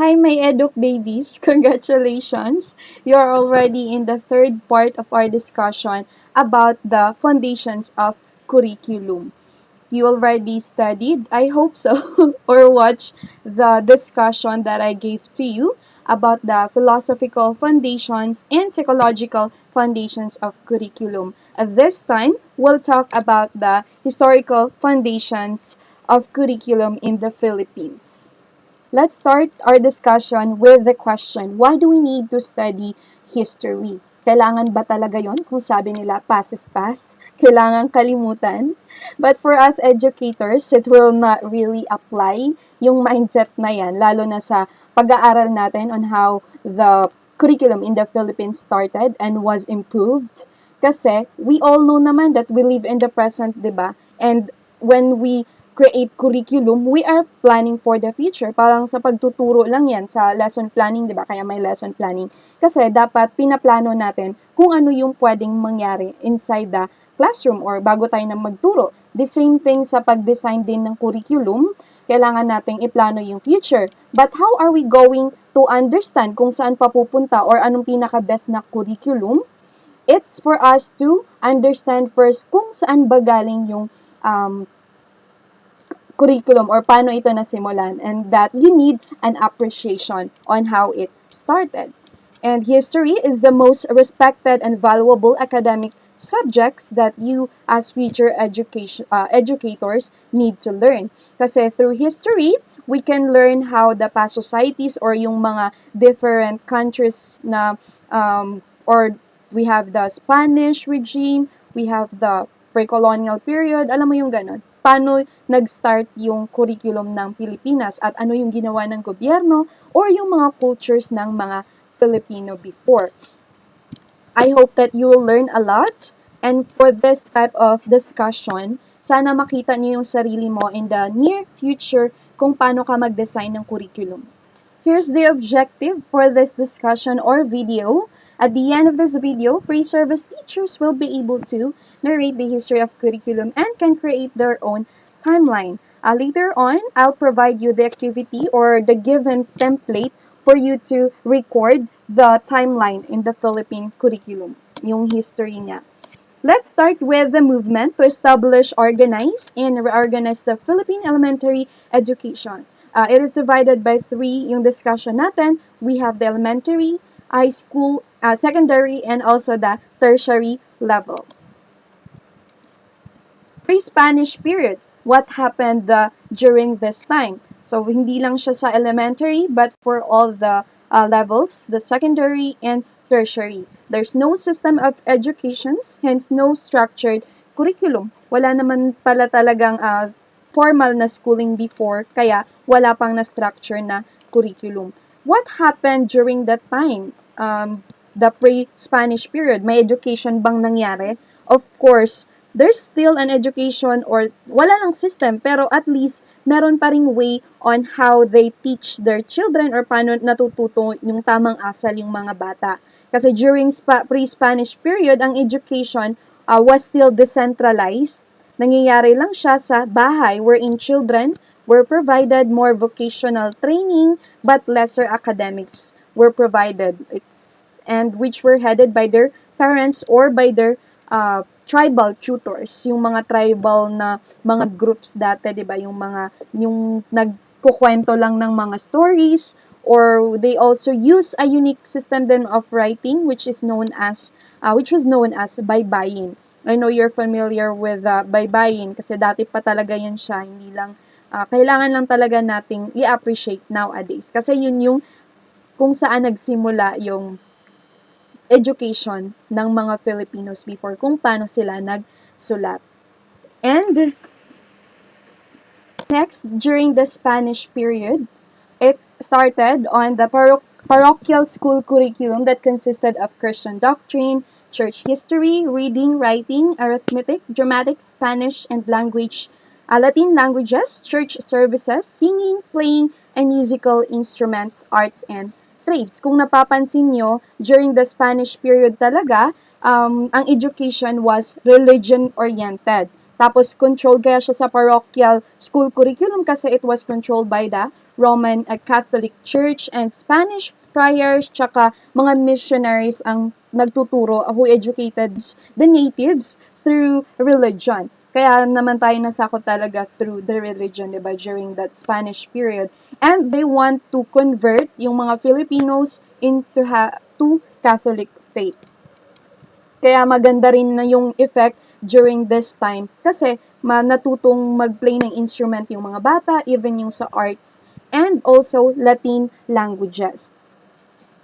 Hi, my eduk babies. Congratulations. You're already in the third part of our discussion about the foundations of curriculum. You already studied, I hope so, or watched the discussion that I gave to you about the philosophical foundations and psychological foundations of curriculum. At this time, we'll talk about the historical foundations of curriculum in the Philippines. Let's start our discussion with the question, why do we need to study history? Kailangan ba talaga yon? Kung sabi nila, pass is pass, kailangan kalimutan. But for us educators, it will not really apply yung mindset na yan, lalo na sa pag-aaral natin on how the curriculum in the Philippines started and was improved. Kasi we all know naman that we live in the present, di ba? And when we create curriculum, we are planning for the future. Parang sa pagtuturo lang yan sa lesson planning, di ba? Kaya may lesson planning. Kasi dapat pinaplano natin kung ano yung pwedeng mangyari inside the classroom or bago tayo na magturo. The same thing sa pag-design din ng curriculum, kailangan nating iplano yung future. But how are we going to understand kung saan papupunta or anong pinaka-best na curriculum? It's for us to understand first kung saan ba galing yung curriculum or paano ito nasimulan, and that you need an appreciation on how it started. And history is the most respected and valuable academic subjects that you as future educators need to learn. Kasi through history, we can learn how the past societies or yung mga different countries na or we have the Spanish regime, we have the pre-colonial period, alam mo yung ganun. Paano nag-start yung curriculum ng Pilipinas at ano yung ginawa ng gobyerno or yung mga cultures ng mga Filipino before. I hope that you will learn a lot, and for this type of discussion, sana makita niyo yung sarili mo in the near future kung paano ka mag-design ng curriculum. Here's the objective for this discussion or video. At the end of this video, pre-service teachers will be able to narrate the history of curriculum and can create their own timeline. Later on, I'll provide you the activity or the given template for you to record the timeline in the Philippine curriculum, yung history niya. Let's start with the movement to establish, organize, and reorganize the Philippine elementary education. It is divided by three yung discussion natin. We have the elementary, high school, secondary, and also the tertiary level. Pre-Spanish period. What happened during this time? So, hindi lang siya sa elementary, but for all the levels, the secondary and tertiary. There's no system of educations, hence no structured curriculum. Wala naman pala talagang formal na schooling before, kaya wala pang na-structure na curriculum. What happened during that time? The pre-Spanish period, may education bang nangyari? Of course, there's still an education or wala lang system, pero at least meron pa ring way on how they teach their children or paano natututo yung tamang asal yung mga bata. Kasi during pre-Spanish period, ang education was still decentralized. Nangyayari lang siya sa bahay wherein children were provided more vocational training but lesser academics were provided. And which were headed by their parents or by their tribal tutors, yung mga tribal na mga groups dati, 'di ba, yung nagkukwento lang ng mga stories, or they also use a unique system then of writing which was known as baybayin. I know you're familiar with baybayin kasi dati pa talaga yan siya, hindi lang kailangan lang talaga nating i-appreciate nowadays kasi yun yung kung saan nagsimula yung education ng mga Filipinos before, kung paano sila nagsulat. And next, during the Spanish period, it started on the parochial school curriculum that consisted of Christian doctrine, church history, reading, writing, arithmetic, dramatics, Spanish and Latin languages, church services, singing, playing, and musical instruments, arts, and trades. Kung napapansin nyo, during the Spanish period talaga, ang education was religion-oriented. Tapos controlled kaya siya sa parochial school curriculum kasi it was controlled by the Roman Catholic Church and Spanish friars tsaka mga missionaries ang nagtuturo who educated the natives through religion. Kaya naman tayo nasakop talaga through the religion, diba, during that Spanish period. And they want to convert yung mga Filipinos into to Catholic faith. Kaya maganda rin na yung effect during this time kasi natutong mag-play ng instrument yung mga bata, even yung sa arts, and also Latin languages.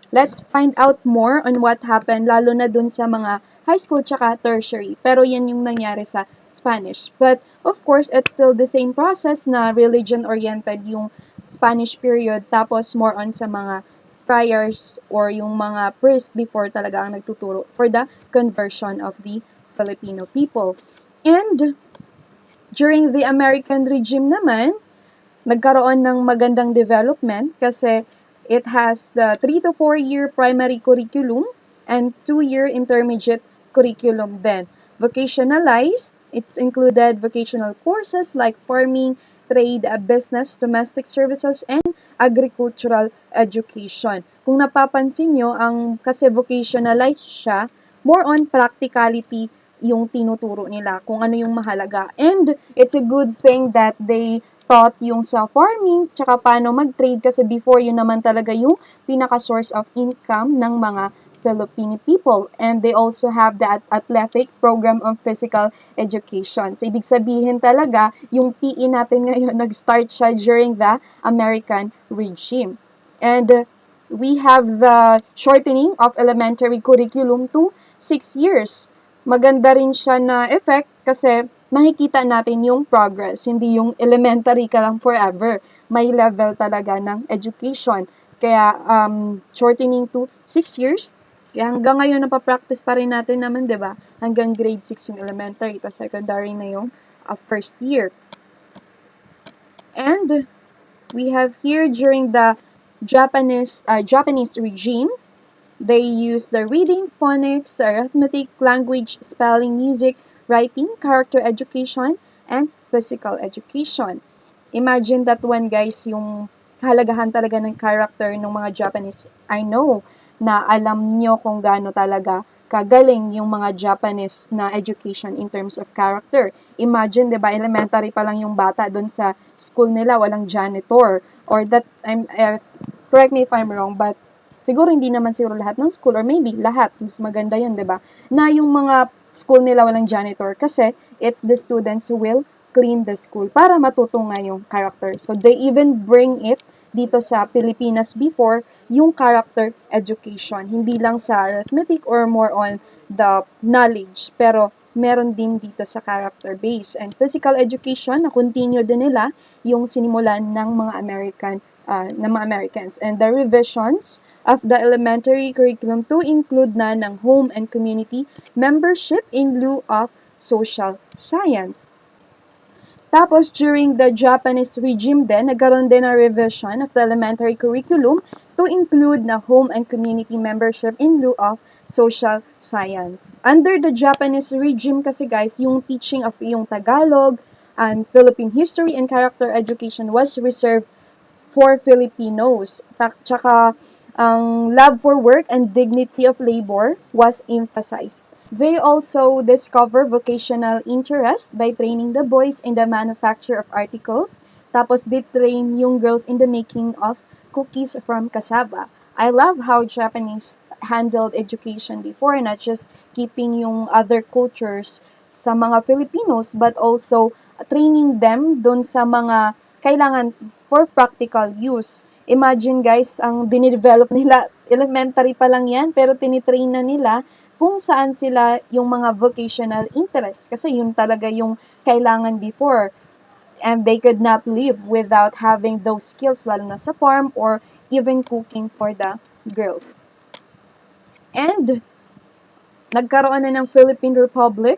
Let's find out more on what happened, lalo na dun sa mga high school tsaka tertiary. Pero yan yung nangyari sa Spanish. But of course, it's still the same process na religion-oriented yung Spanish period, tapos more on sa mga friars or yung mga priest before talaga ang nagtuturo for the conversion of the Filipino people. And during the American regime naman, nagkaroon ng magandang development kasi it has the 3 to 4 year primary curriculum and 2-year intermediate curriculum then. Vocationalized, it's included vocational courses like farming, trade, business, domestic services, and agricultural education. Kung napapansin nyo, kasi vocationalized siya, more on practicality yung tinuturo nila, kung ano yung mahalaga. And it's a good thing that they taught yung sa farming, tsaka paano mag-trade kasi before yun naman talaga yung pinaka-source of income ng mga Filipino people. And they also have the athletic program of physical education. So, ibig sabihin talaga, yung PE natin ngayon, nag-start siya during the American regime. And we have the shortening of elementary curriculum to 6 years. Maganda rin siya na effect kasi makikita natin yung progress. Hindi yung elementary ka lang forever. May level talaga ng education. Kaya shortening to 6 years. Kaya hanggang ngayon napapractice pa rin natin naman, di ba? Hanggang grade 6 yung elementary, tapos secondary na yung first year. And we have here during the Japanese regime, they use the reading, phonics, arithmetic, language, spelling, music, writing, character education, and physical education. Imagine that one, guys, yung kahalagahan talaga ng character ng mga Japanese. I know na alam nyo kung gaano talaga kagaling yung mga Japanese na education in terms of character. Imagine, di ba, elementary pa lang yung bata doon sa school nila, walang janitor. Or that, correct me if I'm wrong, but siguro hindi naman siguro lahat ng school, or maybe lahat, mas maganda yun, di ba? Na yung mga school nila walang janitor kasi it's the students who will clean the school para matuto nga yung character. So, they even bring it dito sa Pilipinas before yung character education. Hindi lang sa arithmetic or more on the knowledge, pero meron din dito sa character base. And physical education, na continue din nila yung sinimulan ng mga Americans. And the revisions of the elementary curriculum to include na ng home and community membership in lieu of social science. Tapos, during the Japanese regime din, nagkaroon din ng revision of the elementary curriculum to include na home and community membership in lieu of social science. Under the Japanese regime kasi, guys, yung teaching of yung Tagalog and Philippine history and character education was reserved for Filipinos. Tsaka, ang love for work and dignity of labor was emphasized. They also discover vocational interest by training the boys in the manufacture of articles. Tapos, they train yung girls in the making of cookies from cassava. I love how Japanese handled education before, not just keeping yung other cultures sa mga Filipinos, but also training them dun sa mga kailangan for practical use. Imagine, guys, ang dinidevelop nila, elementary pa lang yan, pero tinitrain na nila kung saan sila yung mga vocational interest. Kasi yun talaga yung kailangan before. And they could not live without having those skills, lalo na sa farm or even cooking for the girls. And nagkaroon na ng Philippine Republic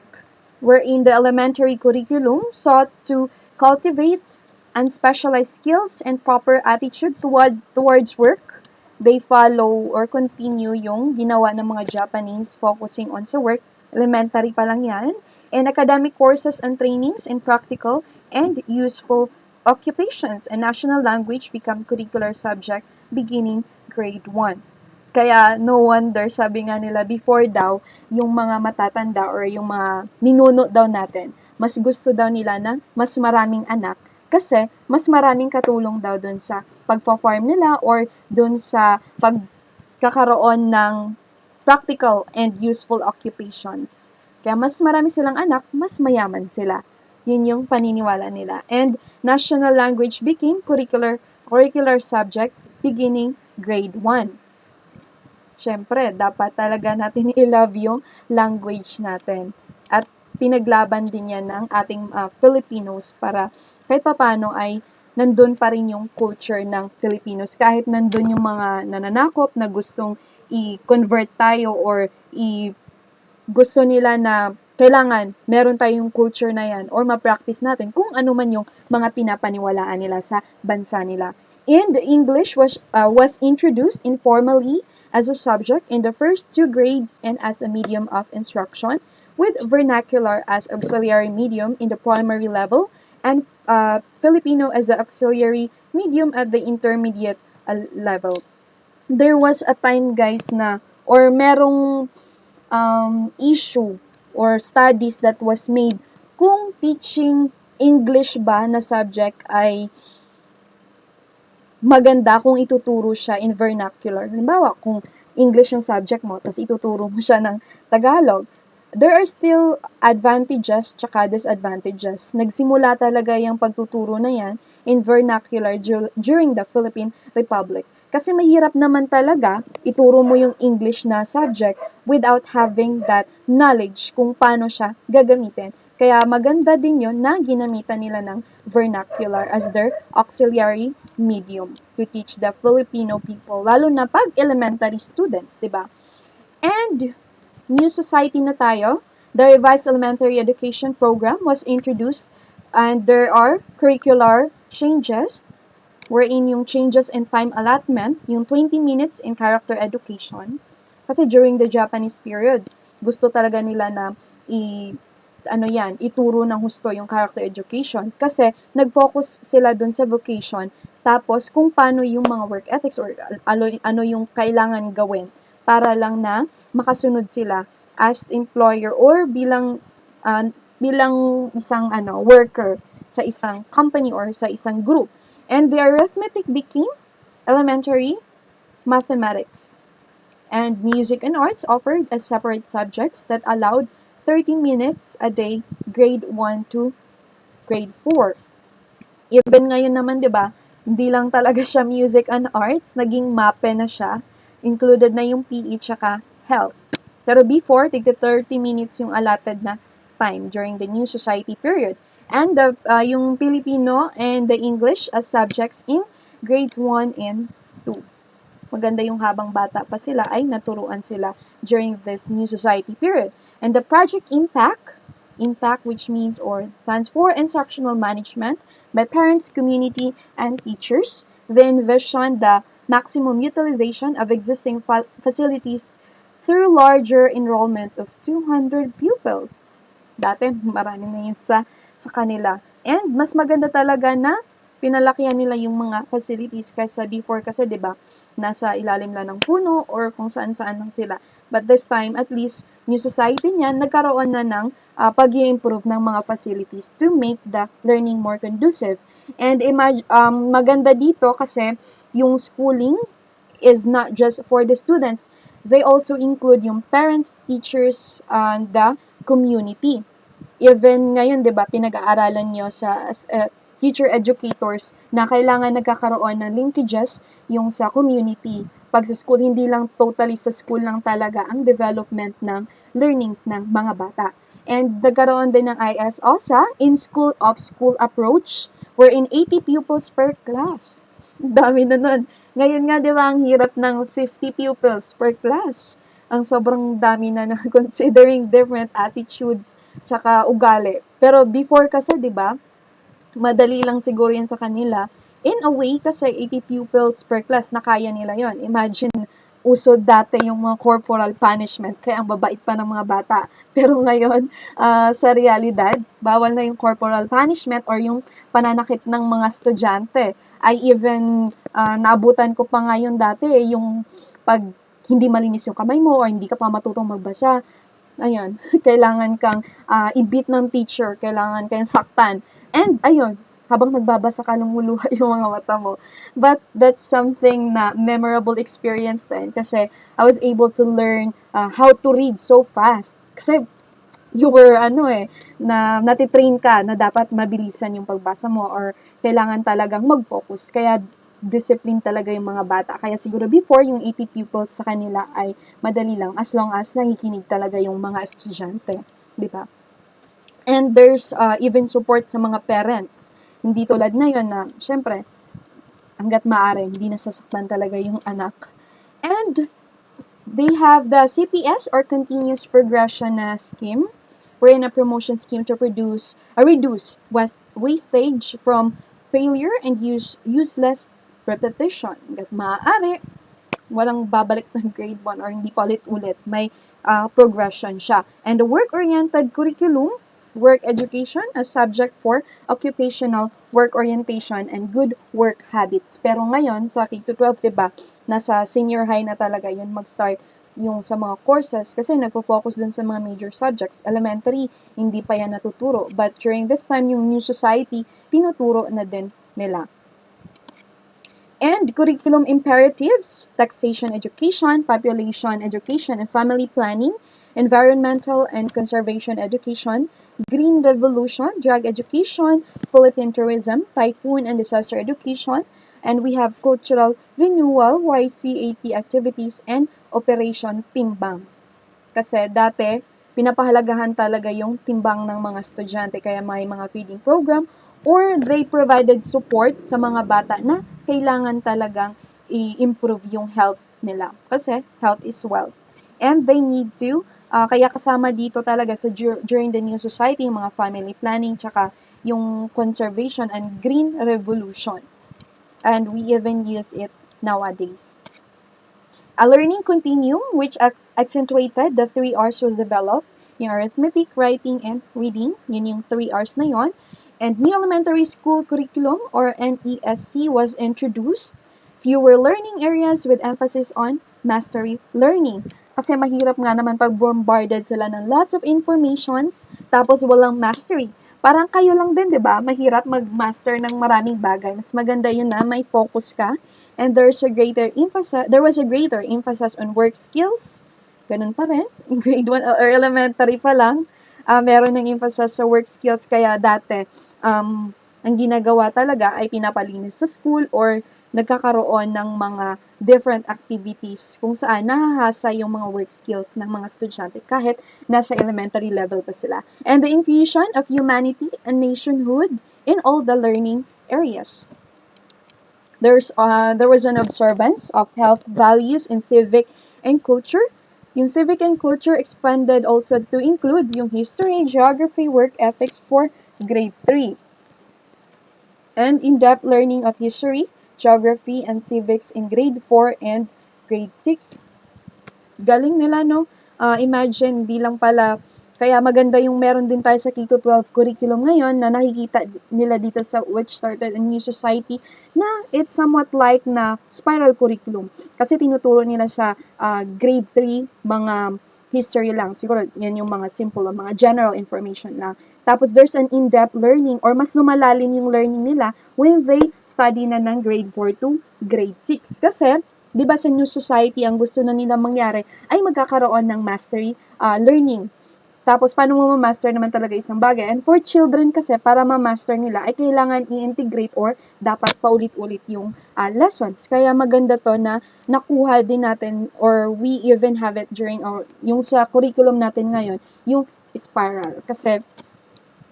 wherein the elementary curriculum sought to cultivate and specialized skills and proper attitude towards work. They follow or continue yung ginawa ng mga Japanese focusing on sa work. Elementary pa lang yan. in academic courses and trainings in practical and useful occupations, and national language become curricular subject beginning grade 1. Kaya no wonder, sabi nga nila, before daw, yung mga matatanda or yung mga ninuno daw natin, mas gusto daw nila na mas maraming anak kasi mas maraming katulong daw dun sa pagpa-farm nila or dun sa pagkakaroon ng practical and useful occupations. Kaya mas marami silang anak, mas mayaman sila. Yun yung paniniwala nila. And national language became curricular subject beginning grade 1. Siyempre, dapat talaga natin i-love yung language natin. At pinaglaban din yan ng ating Filipinos para kahit papano ay nandun pa rin yung culture ng Filipinos. Kahit nandun yung mga nananakop na gustong i-convert tayo or gusto nila na kailangan meron tayong culture na yan or ma-practice natin kung ano man yung mga pinapaniwalaan nila sa bansa nila. And English was introduced informally as a subject in the first 2 grades and as a medium of instruction, with vernacular as auxiliary medium in the primary level and Filipino as the auxiliary medium at the intermediate level. There was a time, guys, na or merong issue or studies that was made kung teaching English ba na subject ay maganda kung ituturo siya in vernacular. Halimbawa, kung English yung subject mo, tapos ituturo mo siya ng Tagalog, there are still advantages tsaka disadvantages. Nagsimula talaga yung pagtuturo na yan in vernacular during the Philippine Republic. Kasi mahirap naman talaga ituro mo yung English na subject without having that knowledge kung paano siya gagamitin. Kaya maganda din yun na ginamitan nila ng vernacular as their auxiliary medium to teach the Filipino people, lalo na pag elementary students, di ba? And new society na tayo. The revised elementary education program was introduced and there are curricular changes wherein yung changes in time allotment, yung 20 minutes in character education. Kasi during the Japanese period, gusto talaga nila na ituro ng husto yung character education kasi nag-focus sila dun sa vocation tapos kung paano yung mga work ethics or ano yung kailangan gawin para lang na makasunod sila as employer or bilang isang worker sa isang company or sa isang group. And the arithmetic became elementary mathematics. And music and arts offered as separate subjects that allowed 30 minutes a day, grade 1 to grade 4. Even ngayon naman, di ba, hindi lang talaga siya music and arts, naging MAPE na siya. Included na yung PE tsaka health. Pero before, 30 minutes yung allotted na time during the new society period. And yung Filipino and the English as subjects in grades 1 and 2. Maganda yung habang bata pa sila ay naturuan sila during this new society period. And the project impact which means or stands for instructional management by parents, community, and teachers. They envision the maximum utilization of existing facilities through larger enrollment of 200 pupils. Dati, marami na yun sa kanila. And mas maganda talaga na pinalakihan nila yung mga facilities kaysa before kasi 'di ba nasa ilalim lang ng puno or kung saan-saan lang sila. But this time, at least, new society niyan, nagkaroon na ng pag-i-improve ng mga facilities to make the learning more conducive. And maganda dito kasi yung schooling is not just for the students. They also include yung parents, teachers, and the community. Even ngayon, di ba, pinag-aaralan nyo sa future educators na kailangan nagkakaroon ng linkages yung sa community. Pag sa school, hindi lang totally sa school lang talaga ang development ng learnings ng mga bata. And nagkaroon din ng ISOSA in school of school approach wherein 80 pupils per class. Dami na nun. Ngayon nga, di ba, ang hirap ng 50 pupils per class. Ang sobrang dami na considering different attitudes tsaka ugali. Pero before kasi, di ba, madali lang siguro yan sa kanila. In a way, kasi 80 pupils per class, na kaya nila yon. Imagine, uso dati yung mga corporal punishment, kaya ang babait pa ng mga bata. Pero ngayon, sa realidad, bawal na yung corporal punishment or yung pananakit ng mga estudyante. I even, naabutan ko pa ngayon dati, yung pag hindi malinis yung kamay mo or hindi ka pa matutong magbasa, ayun, kailangan kang i-beat ng teacher, kailangan kang saktan. And ayun, habang nagbabasa ka, lumuluha yung mga mata mo. But that's something na memorable experience din kasi I was able to learn how to read so fast. Kasi you were na natitrain ka na dapat mabilisan yung pagbasa mo or kailangan talagang mag-focus. Kaya discipline talaga yung mga bata. Kaya siguro before, yung 80 pupils sa kanila ay madali lang as long as nakikinig talaga yung mga estudyante. Di ba? And there's even support sa mga parents. Hindi tulad ngayon na, syempre, hanggat maaari, hindi nasasaktan talaga yung anak. And they have the CPS or Continuous Progression Scheme, wherein a promotion scheme to reduce wastage from failure and useless repetition. Hanggat maaari, walang babalik ng grade 1 or hindi pa ulit-ulit. May progression siya. And the work-oriented curriculum, work education as subject for occupational work orientation and good work habits. Pero ngayon, sa K-12, diba, nasa senior high na talaga yun mag-start yung sa mga courses kasi nagpo-focus din sa mga major subjects. Elementary, hindi pa yan natuturo. But during this time, yung new society, tinuturo na din nila. And curriculum imperatives, taxation education, population education and family planning, environmental and conservation education, green revolution, drug education, Philippine tourism, typhoon and disaster education, and we have cultural renewal, YCAP activities, and operation timbang. Kasi dati, pinapahalagahan talaga yung timbang ng mga estudyante, kaya may mga feeding program, or they provided support sa mga bata na kailangan talagang i-improve yung health nila. Kasi health is wealth. And they need to, kaya kasama dito talaga sa during the new society, yung mga family planning, tsaka yung conservation and green revolution. And we even use it nowadays. A learning continuum which accentuated the 3 R's was developed. Yung arithmetic, writing, and reading. Yun yung 3 R's na yun. And new elementary school curriculum or NESC was introduced. Fewer learning areas with emphasis on mastery learning. Kasi mahirap nga naman pag bombarded sila ng lots of informations tapos walang mastery. Parang kayo lang din, di ba? Mahirap mag-master ng maraming bagay. Mas maganda yun na may focus ka. And there was a greater emphasis on work skills. Ganun pa rin. Grade 1 or elementary pa lang. Meron ng emphasis sa work skills. Kaya dati, ang ginagawa talaga ay pinapalinis sa school or nagkakaroon ng mga different activities kung saan nahahasa yung mga work skills ng mga estudyante kahit nasa elementary level pa sila. And the infusion of humanity and nationhood in all the learning areas. There was an observance of health values in civic and culture. Yung civic and culture expanded also to include yung history, geography, work ethics for grade 3. And in-depth learning of history, geography, and civics in grade 4 and grade 6. Galing nila, no? Imagine, di lang pala, kaya maganda yung meron din tayo sa K-12 curriculum ngayon na nakikita nila dito sa which started a new society na it's somewhat like na spiral curriculum. Kasi tinuturo nila sa grade 3 mga history lang. Siguro yan yung mga simple, mga general information lang. Tapos there's an in-depth learning or mas lumalalim yung learning nila when they study na ng grade 4 to grade 6. Kasi, di ba sa new society, ang gusto na nila mangyari ay magkakaroon ng mastery learning. Tapos, paano mo ma-master naman talaga isang bagay? And for children kasi, para ma-master nila, ay kailangan i-integrate or dapat paulit-ulit yung lessons. Kaya maganda to na nakuha din natin or we even have it during yung sa curriculum natin ngayon, yung spiral. Kasi,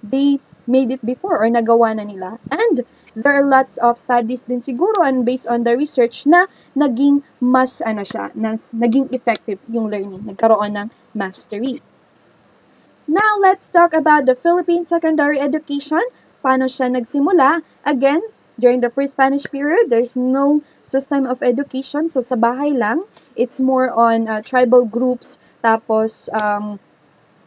they made it before or nagawa na nila. And there are lots of studies din siguro and based on the research na naging mas naging effective yung learning. Nagkaroon ng mastery. Now, let's talk about the Philippine secondary education. Paano siya nagsimula? Again, during the pre-Spanish period, there's no system of education. So, sa bahay lang, It's more on tribal groups, tapos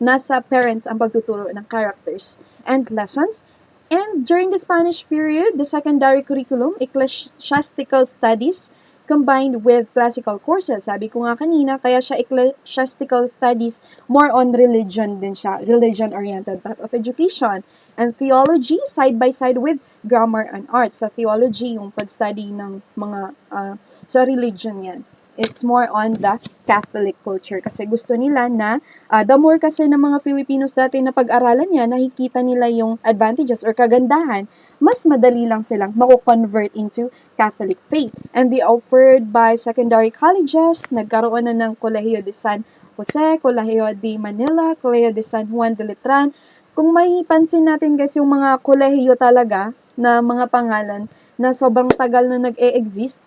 nasa parents ang pagtuturo ng characters and lessons. And during the Spanish period, the secondary curriculum, ecclesiastical studies combined with classical courses. Sabi ko nga kanina, kaya siya ecclesiastical studies, more on religion din siya, religion-oriented type of education. And theology, side by side with grammar and arts. Sa theology, yung pag-study ng mga sa religion yan. It's more on the Catholic culture kasi gusto nila na the more kasi ng mga Filipinos dati na pag-aralan yan, nakikita nila yung advantages or kagandahan, mas madali lang silang mako-convert into Catholic faith. And they offered by secondary colleges, nagkaroon na ng Colegio de San Jose, Colegio de Manila, Colegio de San Juan de Letran. Kung may pansin natin guys, yung mga kolehiyo talaga na mga pangalan na sobrang tagal na nag-e-exist,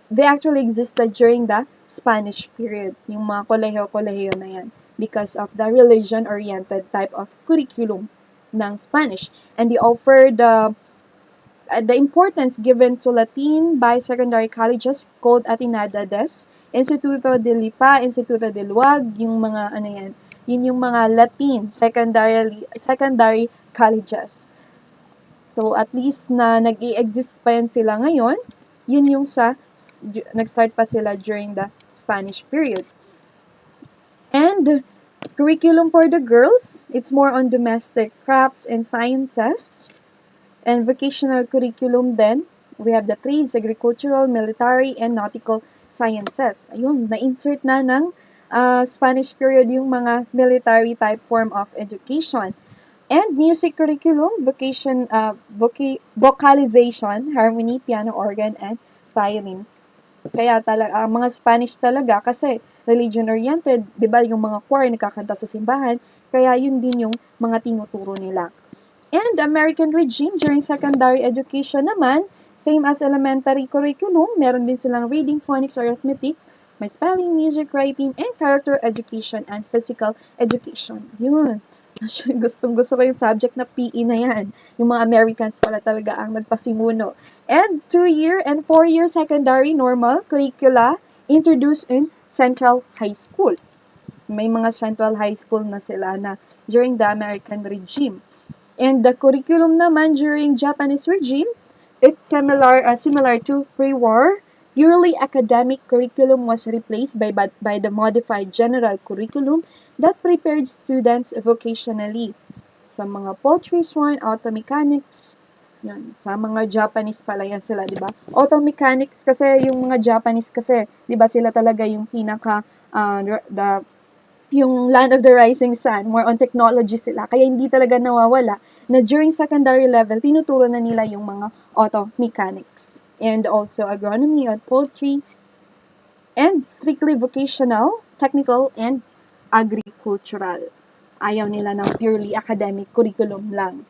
they actually existed during the Spanish period, yung mga kolehiyo na yan, because of the religion-oriented type of curriculum ng Spanish. And they offered the importance given to Latin by secondary colleges called Atinadades, Instituto de Lipa, Instituto de Luag, yung mga ano yan, yun yung mga Latin secondary colleges. So at least na nag-i-exist pa yan sila ngayon, yun yung nag-start pa sila during the Spanish period. And curriculum for the girls, it's more on domestic crafts and sciences. And vocational curriculum then, we have the trades, agricultural, military, and nautical sciences. Ayun, na-insert na ng Spanish period yung mga military type form of education. And music curriculum, vocalization, harmony, piano, organ, and violin. Kaya talaga, mga Spanish talaga, kasi religion-oriented, di ba, yung mga choir nakakanta sa simbahan, kaya yun din yung mga tinuturo nila. And the American regime during secondary education naman, same as elementary curriculum, meron din silang reading, phonics, arithmetic, may spelling, music, writing, and character education and physical education. Yun. Gustong-gusto ko yung subject na PE na yan. Yung mga Americans pala talaga ang nagpasimuno. And 2-year and 4-year secondary normal curricula introduced in Central High School. May mga Central High School na sila na during the American regime. And the curriculum naman during Japanese regime, it's similar to pre-war. Yearly academic curriculum was replaced by the modified general curriculum that prepared students vocationally. Sa mga poultry, swine, auto mechanics, yun, sa mga Japanese pala yan sila, di ba? Auto mechanics kasi, yung mga Japanese kasi, di ba sila talaga yung pinaka, yung land of the rising sun, more on technology sila. Kaya hindi talaga nawawala na during secondary level, tinuturo na nila yung mga auto mechanics. And also agronomy and poultry, and strictly vocational, technical, and agricultural. Ayaw nila ng purely academic curriculum lang.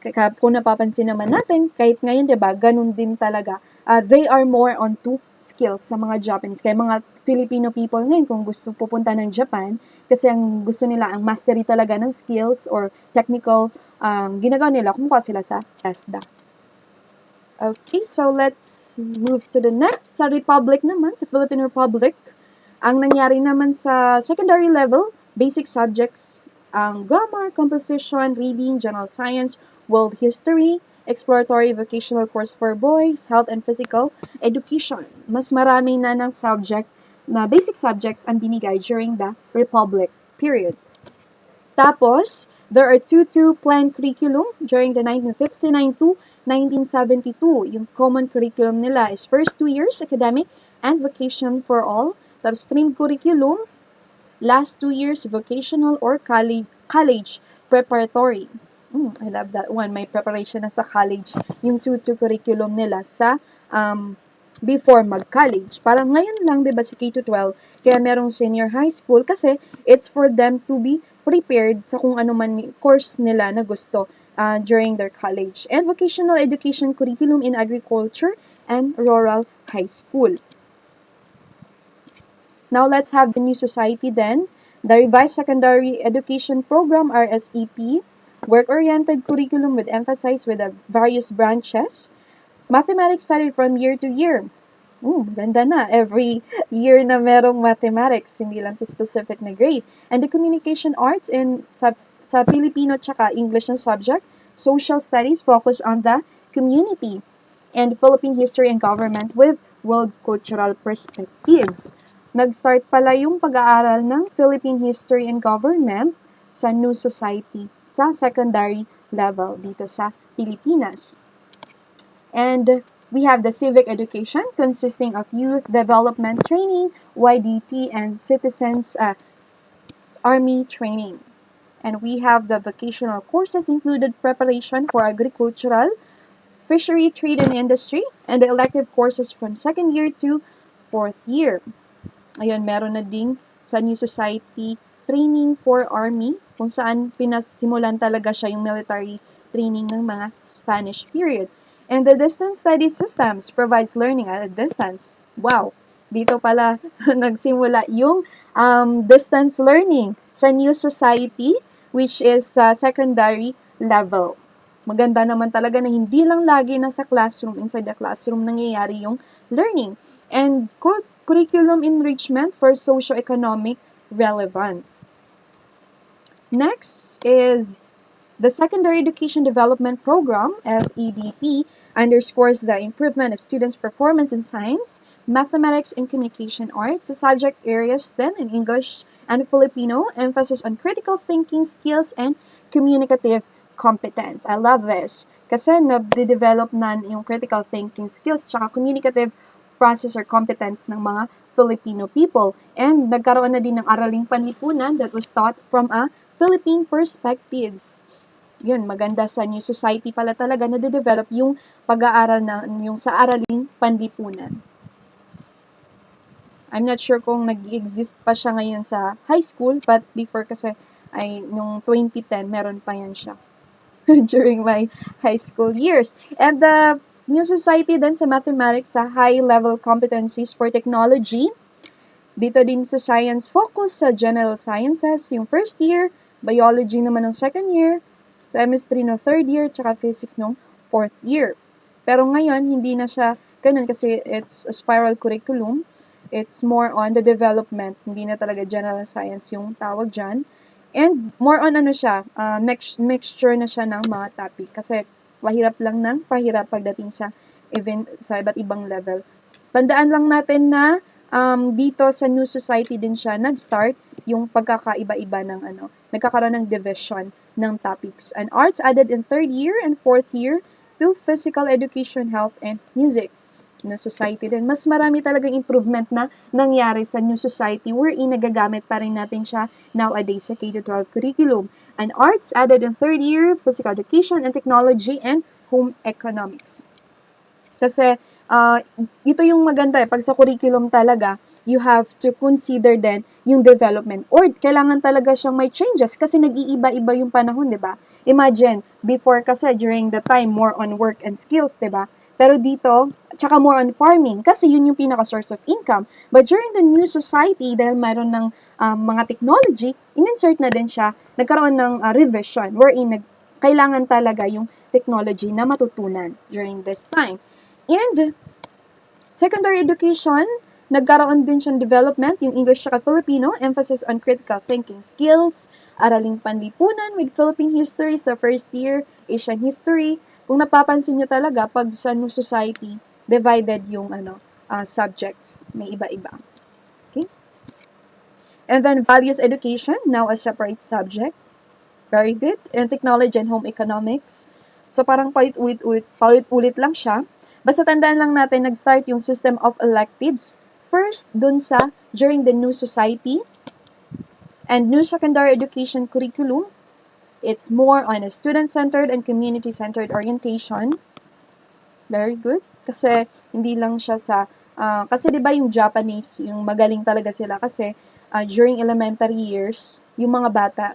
Kaya kung napapansin naman natin, kahit ngayon, diba, ganun din talaga. They are more on two skills sa mga Japanese. Kaya mga Filipino people ngayon, kung gusto pupunta ng Japan, kasi ang gusto nila, ang mastery talaga ng skills or technical, ginagawa nila, kumuha sila sa TESDA. Okay, so let's move to the next. Sa Republic naman, sa Philippine Republic, ang nangyari naman sa secondary level, basic subjects, ang grammar, composition, reading, general science, world history, exploratory vocational course for boys, health and physical education. Mas marami na ng subject na basic subjects ang binigay during the Republic period. Tapos, there are two planned curriculum during the 1959 to 1972. Yung common curriculum nila is first 2 years academic and vocation for all. Tapos stream curriculum, last 2 years vocational or college preparatory. I love that one. May preparation na sa college. Yung two curriculum nila sa before mag-college. Parang ngayon lang, diba, si K-12, kaya merong senior high school kasi it's for them to be prepared sa kung ano man course nila na gusto during their college. And vocational education curriculum in agriculture and rural high school. Now, let's have the new society then. The revised secondary education program, RSEP, work-oriented curriculum with emphasis with the various branches. Mathematics studied from year to year. Ganda na. Every year na merong mathematics, hindi lang sa specific na grade. And the communication arts sa Filipino tsaka English na subject, social studies focus on the community, and Philippine history and government with world cultural perspectives. Nag-start pala yung pag-aaral ng Philippine history and government sa New Society sa secondary level dito sa Pilipinas. And we have the civic education consisting of youth development training, YDT, and citizens army training. And we have the vocational courses included preparation for agricultural, fishery, trade, and industry, and the elective courses from second year to fourth year. Ayun, meron na ding sa New Society training for army, kung saan pinasimulan talaga siya yung military training ng mga Spanish period. And the distance study systems provides learning at a distance. Wow! Dito pala nagsimula yung distance learning sa New Society, which is secondary level. Maganda naman talaga na hindi lang lagi nasa classroom, inside the classroom nangyayari yung learning. And curriculum enrichment for socio-economic relevance. Next is the Secondary Education Development Program, SEDP, underscores the improvement of students' performance in science, mathematics, and communication arts. The subject areas then in English and Filipino, emphasis on critical thinking skills and communicative competence. I love this. Kasi nade-develop na yung critical thinking skills tsaka communicative process or competence ng mga Filipino people. And nagkaroon na din ng araling panlipunan that was taught from a Philippine perspectives. Yun, maganda sa New Society pala talaga na de-develop yung pag-aaral na yung sa araling panlipunan. I'm not sure kung nag-exist pa siya ngayon sa high school, but before kasi ay nung 2010 meron pa yan siya during my high school years. And the New Society din sa mathematics sa high-level competencies for technology. Dito din sa science focus sa general sciences yung first year, biology naman ng second year, chemistry no third year, tsaka physics no fourth year. Pero ngayon, hindi na siya ganun kasi it's a spiral curriculum. It's more on the development. Hindi na talaga general science yung tawag dyan. And more on ano siya, mixture na siya ng mga topic. Kasi pahirap lang ng pahirap pagdating sa event sa iba't ibang level. Tandaan lang natin na dito sa New Society din siya nag-start yung pagkakaiba-iba ng nagkakaroon ng division ng topics. And arts added in third year and fourth year to physical education, health, and music. New Society din. Mas marami talagang improvement na nangyari sa New Society wherein nagagamit pa rin natin siya nowadays sa K-12 curriculum. And arts added in third year, physical education and technology and home economics. Kasi ito yung maganda pag sa curriculum talaga, you have to consider then yung development or kailangan talaga siyang may changes kasi nag-iiba-iba yung panahon, 'di ba? Imagine, before kasi during the time more on work and skills, 'di ba? Pero dito, tsaka more on farming kasi yun yung pinaka-source of income. But during the New Society, dahil mayroon ng mga technology, in-insert na din siya, nagkaroon ng revision wherein kailangan talaga yung technology na matutunan during this time. And secondary education, nagkaroon din siyang development, yung English at Filipino, emphasis on critical thinking skills, araling panlipunan with Philippine history sa first year, Asian history. Kung napapansin nyo talaga, pag sa New Society, divided yung subjects, may iba-iba. Okay? And then values education, now a separate subject. Very good. And technology and home economics. So parang paulit-ulit lang siya. Basta tandaan lang natin, nag-start yung system of electives. First, dun sa during the New Society and New Secondary Education Curriculum. It's more on a student-centered and community-centered orientation. Very good. Kasi hindi lang siya sa kasi 'di ba yung Japanese, yung magaling talaga sila kasi during elementary years, yung mga bata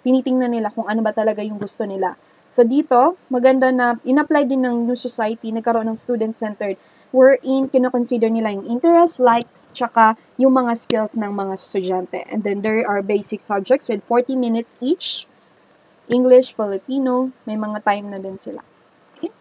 tinitingnan nila kung ano ba talaga yung gusto nila. So dito, maganda na in-apply din ng New Society, nagkaroon ng student-centered wherein kino-consider nila yung interest, likes, tsaka yung mga skills ng mga estudyante. And then there are basic subjects with 40 minutes each. English, Filipino, may mga time na din sila. Okay?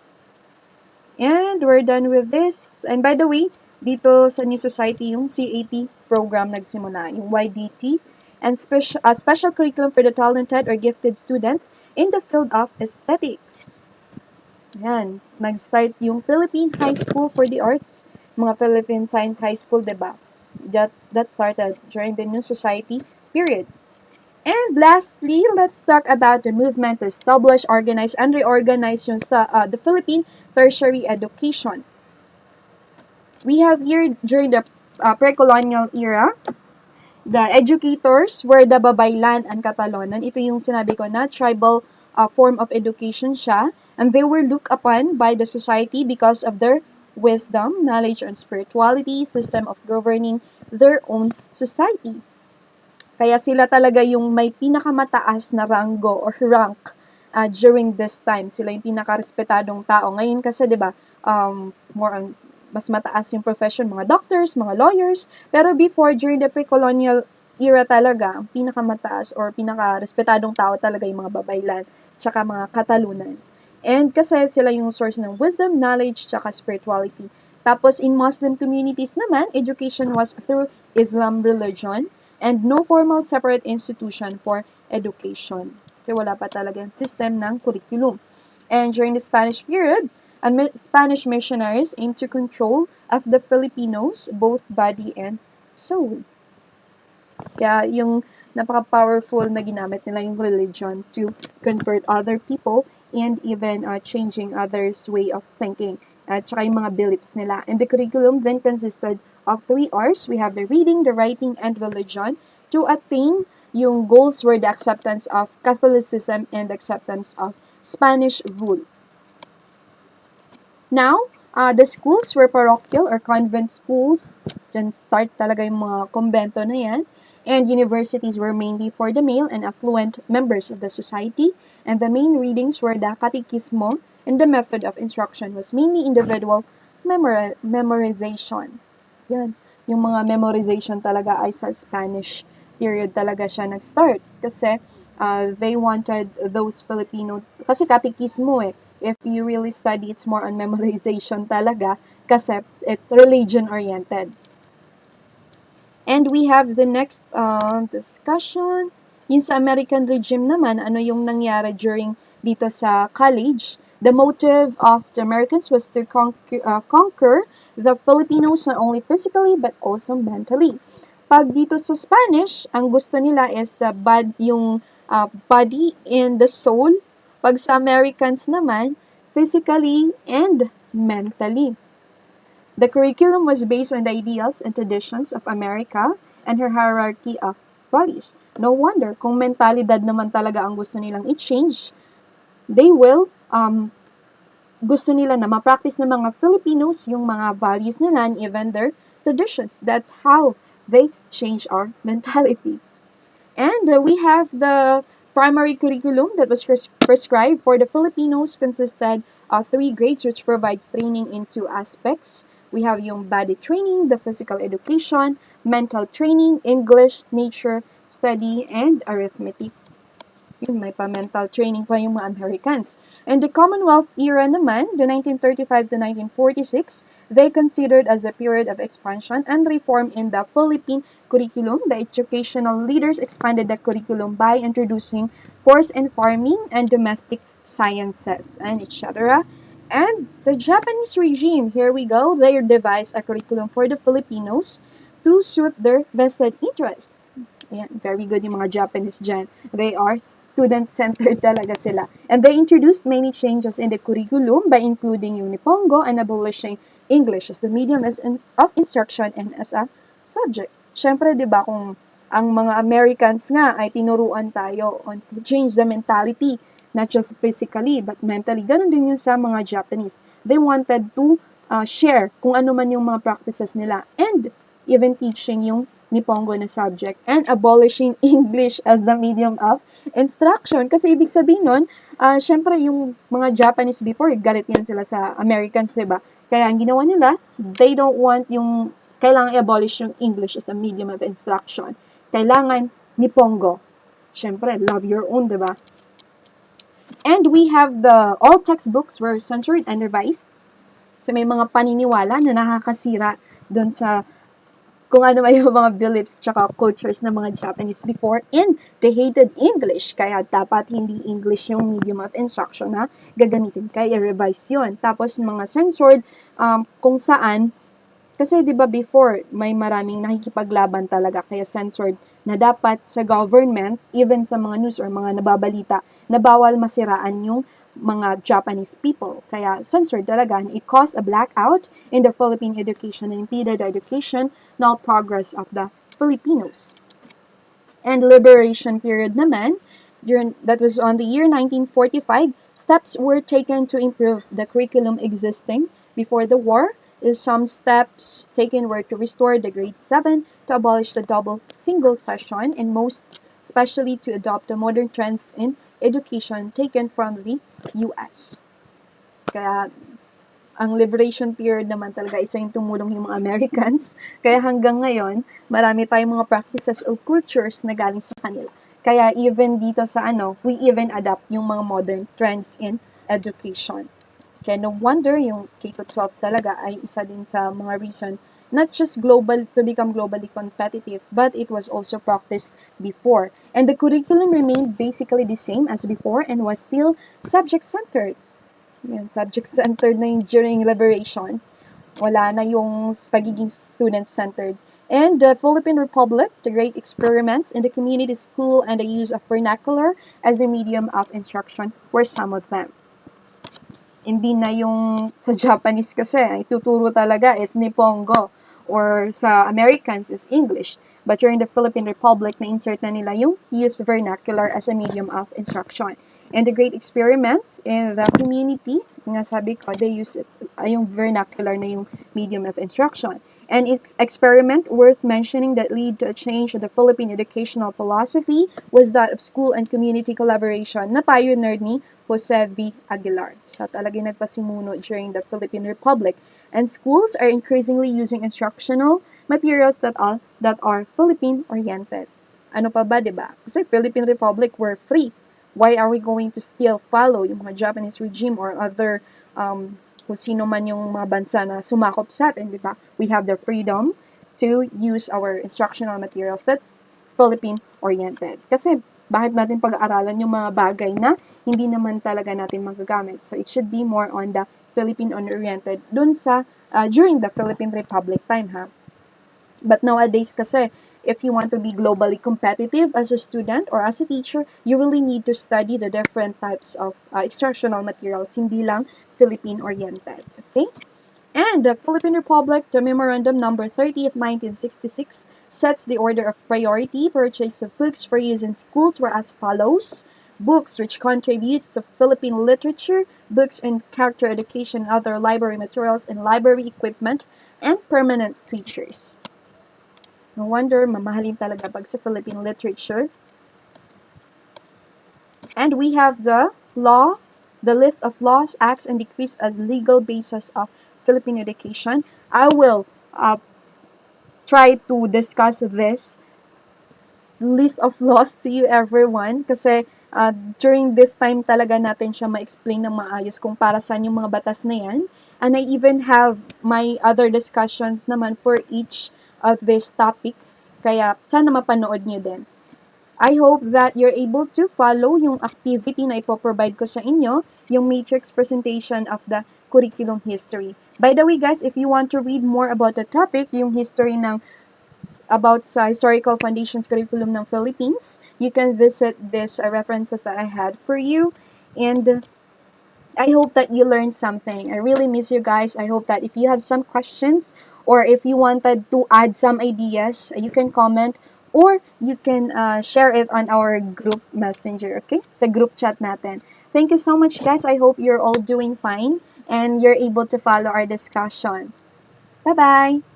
And we're done with this. And by the way, dito sa New Society, yung CAT program nagsimula, yung YDT, and special curriculum for the talented or gifted students in the field of aesthetics. Yan, nag-start yung Philippine High School for the Arts, mga Philippine Science High School, diba? That started during the New Society period. And lastly, let's talk about the movement to establish, organize, and reorganize the Philippine tertiary education. We have here during the pre-colonial era, the educators were the Babaylan and Catalonan. Ito yung sinabi ko na tribal form of education siya. And they were looked upon by the society because of their wisdom, knowledge, and spirituality, system of governing their own society. Kaya sila talaga yung may pinakamataas na rango or rank during this time. Sila yung pinakarespetadong tao. Ngayon kasi, di ba, mas mataas yung profession, mga doctors, mga lawyers. Pero before, during the pre-colonial era talaga, ang pinakamataas or pinakarespetadong tao talaga yung mga Babaylan, tsaka mga Katalunan. And kasi sila yung source ng wisdom, knowledge, tsaka spirituality. Tapos in Muslim communities naman, education was through Islam religion and no formal separate institution for education. Kasi wala pa talagang system ng curriculum. And during the Spanish period, Spanish missionaries aimed to control of the Filipinos, both body and soul. Kaya yung napaka-powerful na ginamit nila yung religion to convert other people and even changing others' way of thinking at saka yung mga beliefs nila. And the curriculum then consisted of 3 R's. We have the reading, the writing, and religion to attain yung goals were the acceptance of Catholicism and acceptance of Spanish rule. Now, the schools were parochial or convent schools. Diyan start talaga yung mga kumbento na yan. And universities were mainly for the male and affluent members of the society. And the main readings were the Catecismo, and the method of instruction was mainly individual memorization. Yan. Yung mga memorization talaga ay sa Spanish period talaga siya nag-start. Kasi they wanted those Filipino, kasi Catecismo if you really study, it's more on memorization talaga kasi it's religion-oriented. And we have the next discussion. Yung sa American regime naman, ano yung nangyari during dito sa college? The motive of the Americans was to conquer the Filipinos not only physically but also mentally. Pag dito sa Spanish, ang gusto nila is yung body and the soul. Pag sa Americans naman, physically and mentally. The curriculum was based on the ideals and traditions of America and her hierarchy of values. No wonder kung mentalidad naman talaga ang gusto nilang i-change, they will gusto nila na ma-practice ng mga Filipinos yung mga values nila and even their traditions. That's how they change our mentality. And we have the primary curriculum that was prescribed for the Filipinos consisted of 3 grades which provides training in 2 aspects. We have yung body training, the physical education, mental training, English, nature, study, and arithmetic. Yun, may pa-mental training pa yung mga Americans. And the Commonwealth era naman, the 1935 to 1946, they considered as a period of expansion and reform in the Philippine curriculum. The educational leaders expanded the curriculum by introducing forest and farming and domestic sciences, and etc. And the Japanese regime, here we go, they devised a curriculum for the Filipinos to suit their vested interest. Ayan, very good yung mga Japanese dyan. They are student-centered talaga sila. And they introduced many changes in the curriculum by including yung Nipongo and abolishing English as the medium of instruction and as a subject. Siyempre, di ba, kung ang mga Americans nga ay tinuruan tayo on to change the mentality, not just physically, but mentally. Ganon din yun sa mga Japanese. They wanted to share kung ano man yung mga practices nila and even teaching yung Nipongo na subject and abolishing English as the medium of instruction. Kasi ibig sabihin nun, syempre yung mga Japanese before, galit yan sila sa Americans, diba? Kaya ang ginawa nila, they don't want yung, kailangan i-abolish yung English as the medium of instruction. Kailangan Nipongo. Syempre, love your own, diba? And we have all textbooks were censored and revised. So may mga paniniwala na nakakasira doon sa kung ano may mga beliefs tsaka cultures ng mga Japanese before, and they hated English. Kaya dapat hindi English yung medium of instruction na gagamitin. Kaya i-revise yun. Tapos mga censored, kung saan, kasi di ba before, may maraming nakikipaglaban talaga, kaya censored na dapat sa government, even sa mga news or mga nababalita, na bawal masiraan yung mga Japanese people. Kaya censored talaga, and it caused a blackout in the Philippine education and impeded the educational progress of the Filipinos. And liberation period naman, that was on the year 1945, steps were taken to improve the curriculum existing before the war. Some steps taken were to restore the grade 7, to abolish the double single session, and most especially to adopt the modern trends in education taken from the US. Kaya ang liberation period naman talaga isa yung tumulong yung mga Americans. Kaya hanggang ngayon, marami tayong mga practices o cultures na galing sa kanila. Kaya even dito sa we even adapt yung mga modern trends in education. Kaya no wonder yung K-12 talaga ay isa din sa mga reason not just to become globally competitive, but it was also practiced before. And the curriculum remained basically the same as before and was still subject-centered. Yan, subject-centered na yung during liberation. Wala na yung pagiging student-centered. And the Philippine Republic, the great experiments in the community school and the use of vernacular as a medium of instruction were some of them. Hindi na yung sa Japanese kasi, ituturo talaga is Nihongo, or sa Americans is English. But during the Philippine Republic, na-insert na nila yung use vernacular as a medium of instruction. And the great experiments in the community, nga sabi ko, they use it, yung vernacular na yung medium of instruction. And its experiment worth mentioning that led to a change in the Philippine educational philosophy was that of school and community collaboration na pioneered ni Jose V. Aguilar. Siya talaga nagpasimuno during the Philippine Republic. And schools are increasingly using instructional materials that are Philippine-oriented. Ano pa ba, diba? Kasi Philippine Republic were free. Why are we going to still follow yung mga Japanese regime or other kung sino man yung mga bansa na sumakop sa atin, di ba? We have the freedom to use our instructional materials that's Philippine-oriented. Kasi bakit natin pag-aaralan yung mga bagay na hindi naman talaga natin magagamit? So it should be more on the Philippine-oriented dun sa during the Philippine Republic time, ha? But nowadays kasi, if you want to be globally competitive as a student or as a teacher, you really need to study the different types of instructional materials, hindi lang Philippine-oriented. Okay? And the Philippine Republic, the Memorandum Number 30 of 1966, sets the order of priority. Purchase of books for use in schools were as follows. Books which contributes to Philippine literature, books in character education, other library materials, and library equipment, and permanent features. No wonder, mamahalin talaga pag sa Philippine literature. And we have the list of laws, acts, and decrees as legal basis of Philippine education. I will try to discuss this list of laws to you, everyone, kasi during this time talaga natin siya ma-explain ng maayos kung para saan yung mga batas na yan. And I even have my other discussions naman for each of these topics. Kaya sana mapanood nyo din. I hope that you're able to follow yung activity na ipoprovide ko sa inyo, yung matrix presentation of the curriculum history. By the way, guys, if you want to read more about the topic, yung history about sa historical foundations curriculum ng Philippines, you can visit these references that I had for you. And I hope that you learned something. I really miss you guys. I hope that if you have some questions or if you wanted to add some ideas, you can comment or you can share it on our group messenger, okay? Sa group chat natin. Thank you so much, guys. I hope you're all doing fine and you're able to follow our discussion. Bye-bye!